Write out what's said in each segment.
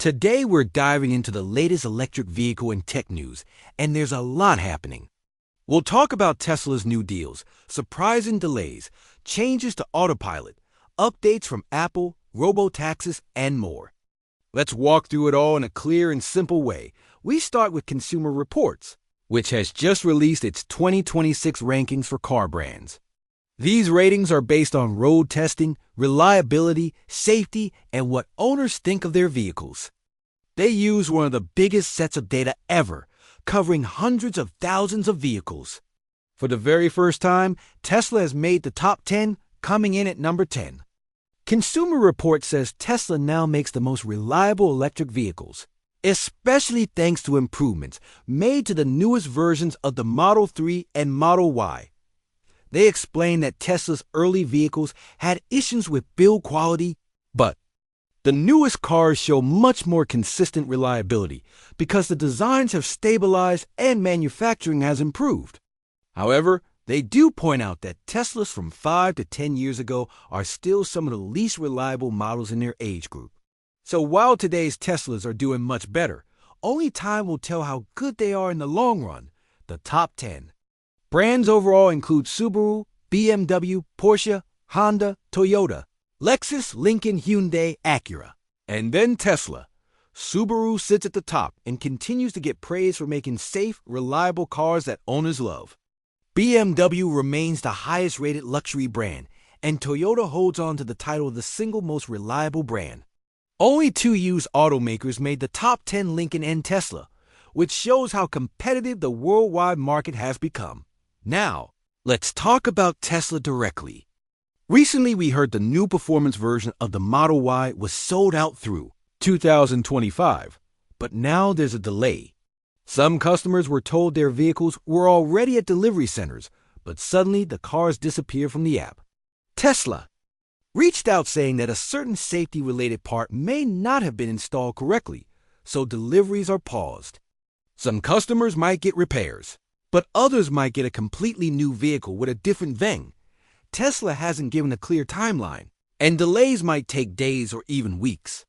Today we're diving into the latest electric vehicle and tech news, and there's a lot happening. We'll talk about Tesla's new deals, surprising delays, changes to Autopilot, updates from Apple, robotaxis, and more. Let's walk through it all in a clear and simple way. We start with Consumer Reports, which has just released its 2026 rankings for car brands. These ratings are based on road testing, reliability, safety, and what owners think of their vehicles. They use one of the biggest sets of data ever, covering hundreds of thousands of vehicles. For the very first time, Tesla has made the top 10, coming in at number 10. Consumer Reports says Tesla now makes the most reliable electric vehicles, especially thanks to improvements made to the newest versions of the Model 3 and Model Y. They explain that Tesla's early vehicles had issues with build quality, but the newest cars show much more consistent reliability because the designs have stabilized and manufacturing has improved. However, they do point out that Teslas from 5 to 10 years ago are still some of the least reliable models in their age group. So while today's Teslas are doing much better, only time will tell how good they are in the long run. The top 10. Brands overall include Subaru, BMW, Porsche, Honda, Toyota, Lexus, Lincoln, Hyundai, Acura, and then Tesla. Subaru sits at the top and continues to get praise for making safe, reliable cars that owners love. BMW remains the highest-rated luxury brand, and Toyota holds on to the title of the single most reliable brand. Only two used automakers made the top 10, Lincoln and Tesla, which shows how competitive the worldwide market has become. Now, let's talk about Tesla directly. Recently, we heard the new performance version of the Model Y was sold out through 2025, but now there's a delay. Some customers were told their vehicles were already at delivery centers, but suddenly the cars disappeared from the app. Tesla reached out saying that a certain safety-related part may not have been installed correctly, so deliveries are paused. Some customers might get repairs, but others might get a completely new vehicle with a different VIN. Tesla hasn't given a clear timeline, and delays might take days or even weeks.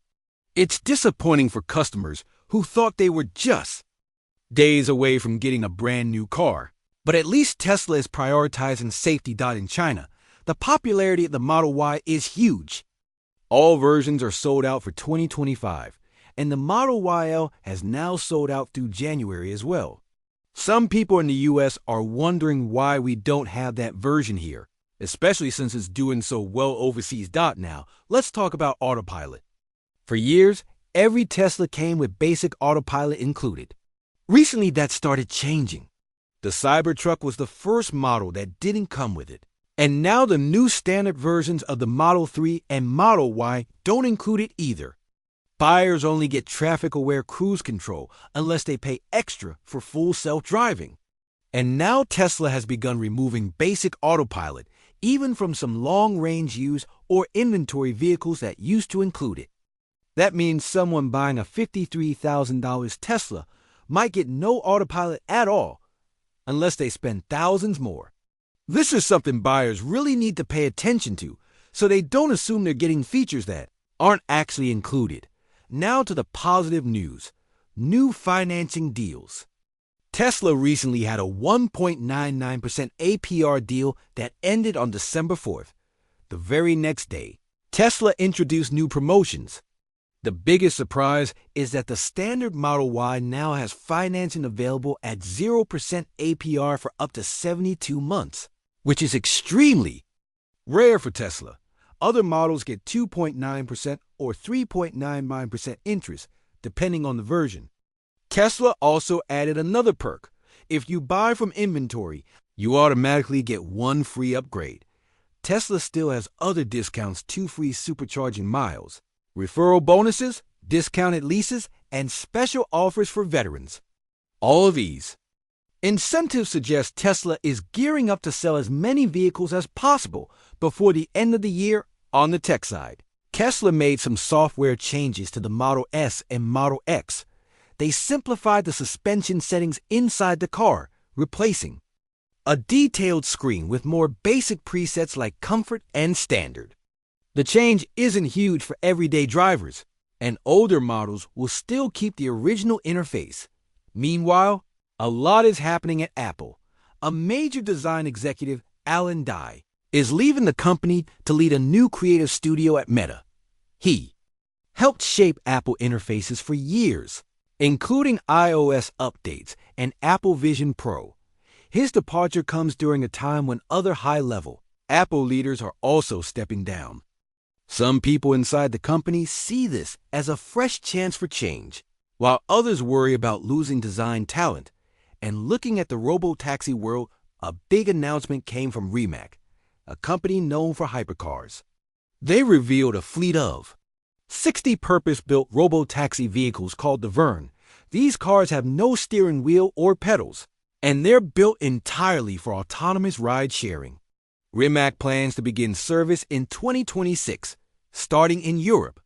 It's disappointing for customers who thought they were just days away from getting a brand new car. But at least Tesla is prioritizing safety. In China, the popularity of the Model Y is huge. All versions are sold out for 2025, and the Model YL has now sold out through January as well. Some people in the US are wondering why we don't have that version here, especially since it's doing so well overseas. Now, let's talk about Autopilot. For years, every Tesla came with basic Autopilot included. Recently, that started changing. The Cybertruck was the first model that didn't come with it, and now the new standard versions of the Model 3 and Model Y don't include it either. Buyers only get traffic-aware cruise control unless they pay extra for full self-driving. And now Tesla has begun removing basic Autopilot, even from some long-range use or inventory vehicles that used to include it. That means someone buying a $53,000 Tesla might get no Autopilot at all, unless they spend thousands more. This is something buyers really need to pay attention to, so they don't assume they're getting features that aren't actually included. Now to the positive news. New financing deals. Tesla recently had a 1.99% APR deal that ended on December 4th. The very next day, Tesla introduced new promotions. The biggest surprise is that the standard Model Y now has financing available at 0% APR for up to 72 months, which is extremely rare for Tesla. Other models get 2.9% or 3.99% interest, depending on the version. Tesla also added another perk. If you buy from inventory, you automatically get one free upgrade. Tesla still has other discounts, 2 free supercharging miles, referral bonuses, discounted leases, and special offers for veterans. All of these incentives suggest Tesla is gearing up to sell as many vehicles as possible before the end of the year. On the tech side, Tesla made some software changes to the Model S and Model X. They simplified the suspension settings inside the car, replacing a detailed screen with more basic presets like Comfort and Standard. The change isn't huge for everyday drivers, and older models will still keep the original interface. Meanwhile, a lot is happening at Apple. A major design executive, Alan Dye, is leaving the company to lead a new creative studio at Meta. He helped shape Apple interfaces for years, including iOS updates and Apple Vision Pro. His departure comes during a time when other high-level Apple leaders are also stepping down. Some people inside the company see this as a fresh chance for change, while others worry about losing design talent. And looking at the robotaxi world, a big announcement came from Rimac, a company known for hypercars. They revealed a fleet of 60 purpose-built robotaxi vehicles called the Vern. These cars have no steering wheel or pedals, and they're built entirely for autonomous ride-sharing. Rimac plans to begin service in 2026, starting in Europe.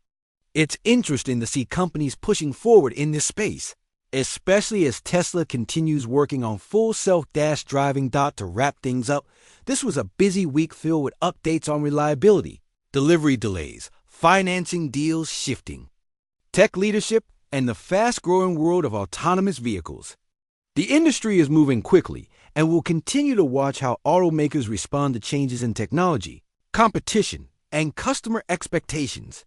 It's interesting to see companies pushing forward in this space, especially as Tesla continues working on full self-dash driving. To wrap things up, this was a busy week filled with updates on reliability, delivery delays, financing deals shifting, tech leadership, and the fast-growing world of autonomous vehicles. The industry is moving quickly, and we'll continue to watch how automakers respond to changes in technology, competition, and customer expectations.